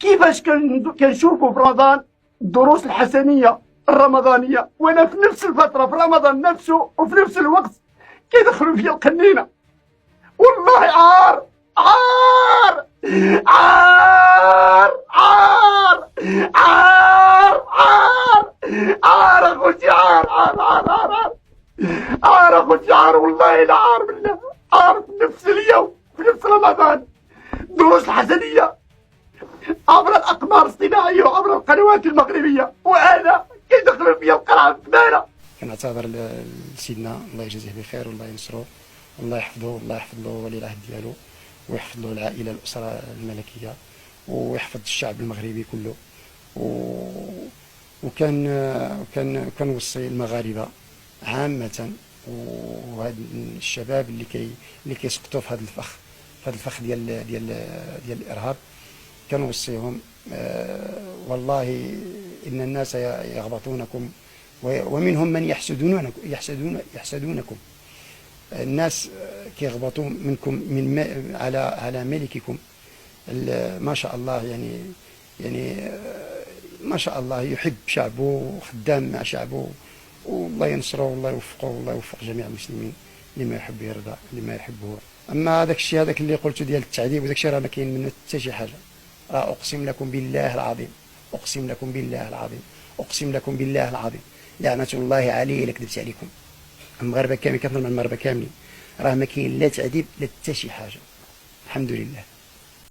كيفاش كنشوفوا في رمضان الدروس الحسنيه الرمضانيه، وانا في نفس الفتره في رمضان نفسه وفي نفس الوقت كيدخلوا فيا القنينه. والله عار عار عار عار عار عار عار اخوتي، عار عار عار عار عار عار اخوتي، عار والله لا عار بالله، عار في نفس اليوم في نفس رمضان دروس الحسنيه عبر الاقمار الصناعيه وعبر القنوات المغربيه، وانا كيدخلوا فيا القرعه الزباله. كنعتذر لسيدنا الله يجازيه بخير والله ينصرو والله يحفظه والله يحفظ له ولي العهد ديالو ويحفظ له العائله الاسره الملكيه ويحفظ الشعب المغربي كله. كنوصي المغاربه عامه وهاد الشباب اللي كيسقطوا في هذا الفخ ديال الارهاب، كنوصيهم والله ان الناس يغبطونكم ومنهم من يحسدونكم. الناس كيغبطوا منكم على ملككم ما شاء الله، يعني ما شاء الله يحب شعبه وخدام مع شعبه، والله ينصره والله يوفقه والله يوفق جميع المسلمين لما يحب يرضى لما يحبه. اما هذاك الشيء هذاك اللي قلته ديال التعذيب وداك الشيء راه ما كاين منه حتى شي حاجه. راه اقسم لكم بالله العظيم، اقسم لكم بالله العظيم، اقسم لكم بالله العظيم، لعنة الله عليه الا كذبت عليكم. المغاربه كاملين كنهضر مع المغاربه كاملين، راه ما كاين لا تعذيب لا حتى شي حاجه، الحمد لله.